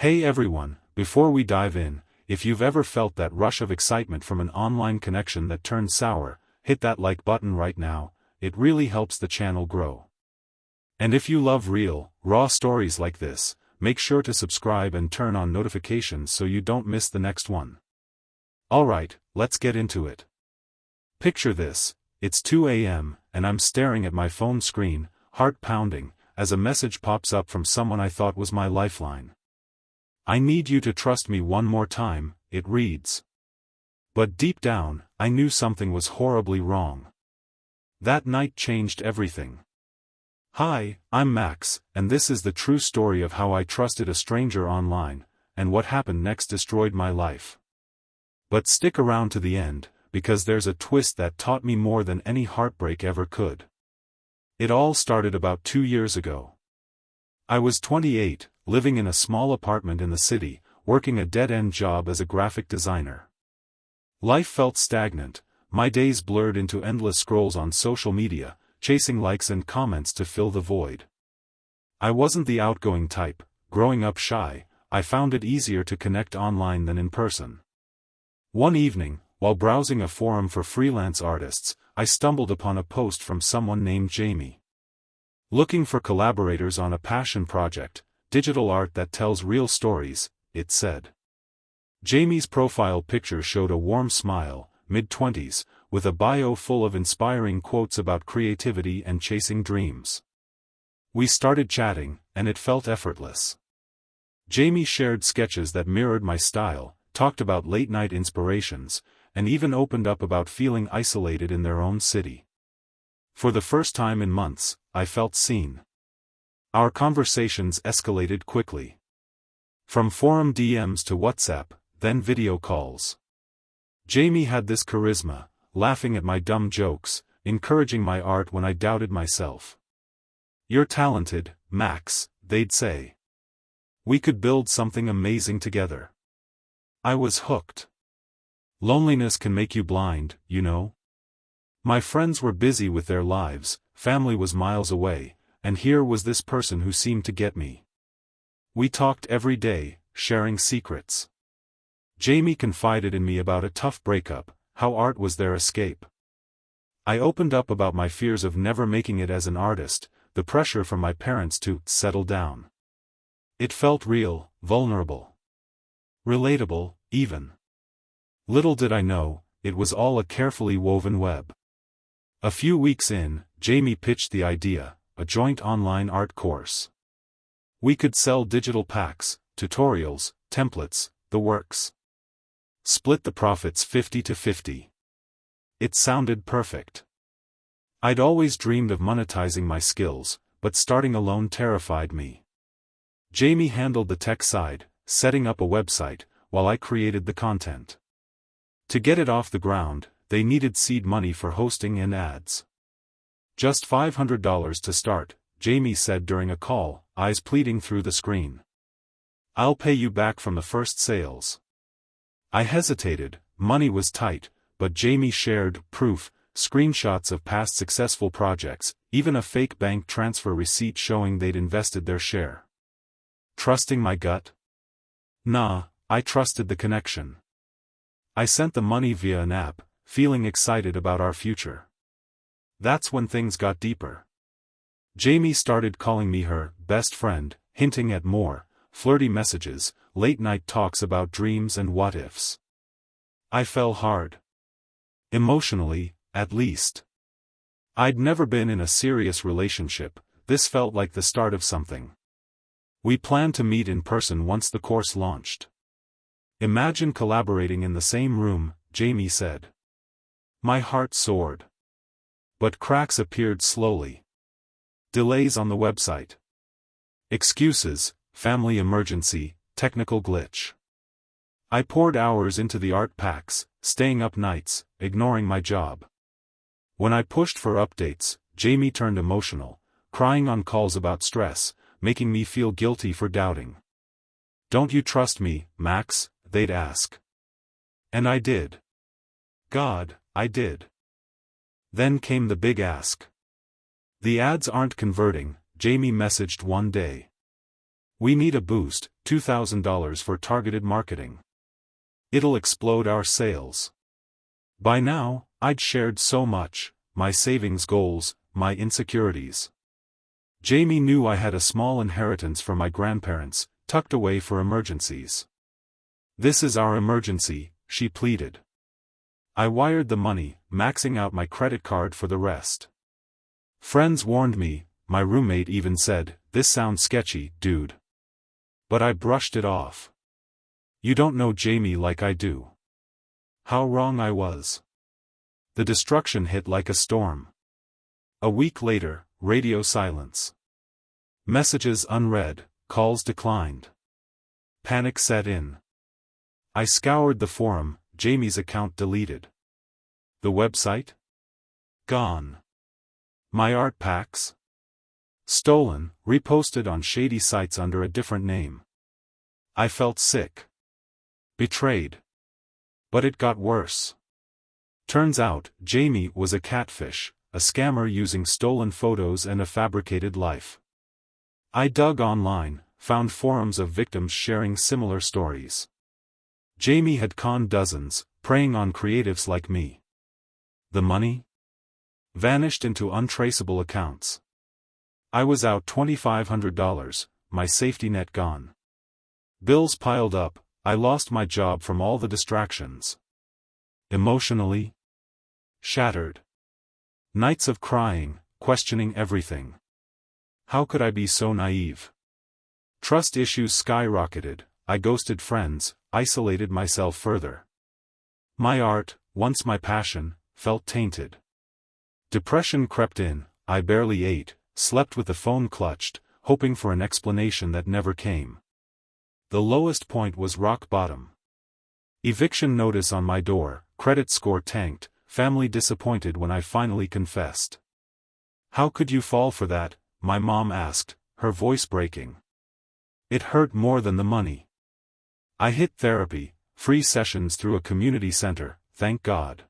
Hey everyone, before we dive in, if you've ever felt that rush of excitement from an online connection that turned sour, hit that like button right now. It really helps the channel grow. And if you love real, raw stories like this, make sure to subscribe and turn on notifications so you don't miss the next one. Alright, let's get into it. Picture this, it's 2 a.m., and I'm staring at my phone screen, heart pounding, as a message pops up from someone I thought was my lifeline. I need you to trust me one more time, it reads. But deep down, I knew something was horribly wrong. That night changed everything. Hi, I'm Max, and this is the true story of how I trusted a stranger online, and what happened next destroyed my life. But stick around to the end, because there's a twist that taught me more than any heartbreak ever could. It all started about 2 years ago. I was 28, living in a small apartment in the city, working a dead-end job as a graphic designer. Life felt stagnant, my days blurred into endless scrolls on social media, chasing likes and comments to fill the void. I wasn't the outgoing type, growing up shy. I found it easier to connect online than in person. One evening, while browsing a forum for freelance artists, I stumbled upon a post from someone named Jamie. Looking for collaborators on a passion project, digital art that tells real stories, it said. Jamie's profile picture showed a warm smile, mid-20s, with a bio full of inspiring quotes about creativity and chasing dreams. We started chatting, and it felt effortless. Jamie shared sketches that mirrored my style, talked about late-night inspirations, and even opened up about feeling isolated in their own city. For the first time in months, I felt seen. Our conversations escalated quickly. From forum DMs to WhatsApp, then video calls. Jamie had this charisma, laughing at my dumb jokes, encouraging my art when I doubted myself. "You're talented, Max," they'd say. "We could build something amazing together." I was hooked. Loneliness can make you blind, you know? My friends were busy with their lives, family was miles away, and here was this person who seemed to get me. We talked every day, sharing secrets. Jamie confided in me about a tough breakup, how art was their escape. I opened up about my fears of never making it as an artist, the pressure from my parents to settle down. It felt real, vulnerable. Relatable, even. Little did I know, it was all a carefully woven web. A few weeks in, Jamie pitched the idea, a joint online art course. We could sell digital packs, tutorials, templates, the works. Split the profits 50-50. It sounded perfect. I'd always dreamed of monetizing my skills, but starting alone terrified me. Jamie handled the tech side, setting up a website, while I created the content. To get it off the ground, they needed seed money for hosting and ads. "Just $500 to start," Jamie said during a call, eyes pleading through the screen. "I'll pay you back from the first sales." I hesitated, money was tight, but Jamie shared proof, screenshots of past successful projects, even a fake bank transfer receipt showing they'd invested their share. Trusting my gut? Nah, I trusted the connection. I sent the money via an app, feeling excited about our future. That's when things got deeper. Jamie started calling me her best friend, hinting at more, flirty messages, late-night talks about dreams and what-ifs. I fell hard. Emotionally, at least. I'd never been in a serious relationship, this felt like the start of something. We planned to meet in person once the course launched. "Imagine collaborating in the same room," Jamie said. My heart soared. But cracks appeared slowly. Delays on the website. Excuses, family emergency, technical glitch. I poured hours into the art packs, staying up nights, ignoring my job. When I pushed for updates, Jamie turned emotional, crying on calls about stress, making me feel guilty for doubting. "Don't you trust me, Max?" they'd ask. And I did. God, I did. Then came the big ask. "The ads aren't converting," Jamie messaged one day. We need a boost, $2,000 for targeted marketing. It'll explode our sales. By now, I'd shared so much, my savings goals, my insecurities. Jamie knew I had a small inheritance from my grandparents, tucked away for emergencies. This is our emergency, she pleaded. I wired the money, maxing out my credit card for the rest. Friends warned me, my roommate even said, "This sounds sketchy, dude." But I brushed it off. You don't know Jamie like I do. How wrong I was. The destruction hit like a storm. A week later, radio silence. Messages unread, calls declined. Panic set in. I scoured the forum, Jamie's account deleted. The website? Gone. My art packs? Stolen, reposted on shady sites under a different name. I felt sick. Betrayed. But it got worse. Turns out, Jamie was a catfish, a scammer using stolen photos and a fabricated life. I dug online, found forums of victims sharing similar stories. Jamie had conned dozens, preying on creatives like me. The money? Vanished into untraceable accounts. I was out $2,500, my safety net gone. Bills piled up, I lost my job from all the distractions. Emotionally? Shattered. Nights of crying, questioning everything. How could I be so naive? Trust issues skyrocketed, I ghosted friends, isolated myself further. My art, once my passion, felt tainted. Depression crept in, I barely ate, slept with the phone clutched, hoping for an explanation that never came. The lowest point was rock bottom. Eviction notice on my door, credit score tanked, family disappointed when I finally confessed. How could you fall for that? My mom asked, her voice breaking. It hurt more than the money. I hit therapy, free sessions through a community center, thank God.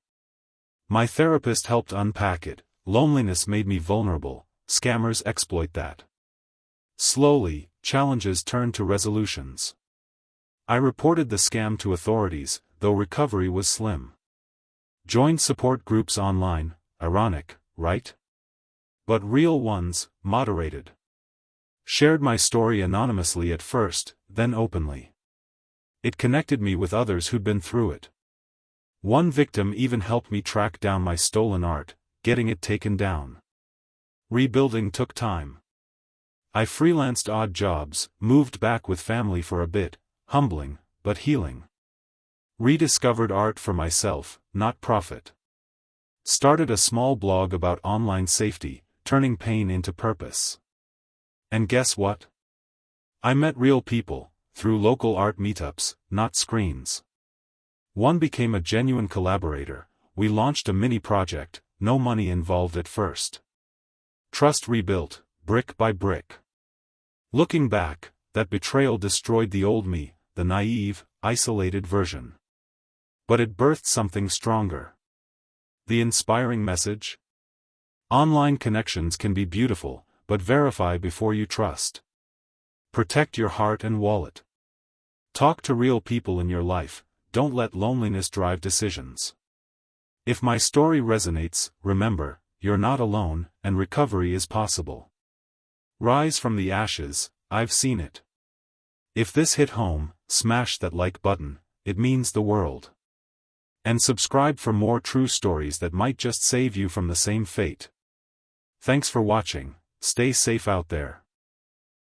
My therapist helped unpack it. Loneliness made me vulnerable, scammers exploit that. Slowly, challenges turned to resolutions. I reported the scam to authorities, though recovery was slim. Joined support groups online, ironic, right? But real ones, moderated. Shared my story anonymously at first, then openly. It connected me with others who'd been through it. One victim even helped me track down my stolen art, getting it taken down. Rebuilding took time. I freelanced odd jobs, moved back with family for a bit, humbling, but healing. Rediscovered art for myself, not profit. Started a small blog about online safety, turning pain into purpose. And guess what? I met real people, through local art meetups, not screens. One became a genuine collaborator, we launched a mini project, no money involved at first. Trust rebuilt, brick by brick. Looking back, that betrayal destroyed the old me, the naive, isolated version. But it birthed something stronger. The inspiring message? Online connections can be beautiful, but verify before you trust. Protect your heart and wallet. Talk to real people in your life, don't let loneliness drive decisions. If my story resonates, remember, you're not alone, and recovery is possible. Rise from the ashes, I've seen it. If this hit home, smash that like button, it means the world. And subscribe for more true stories that might just save you from the same fate. Thanks for watching, stay safe out there.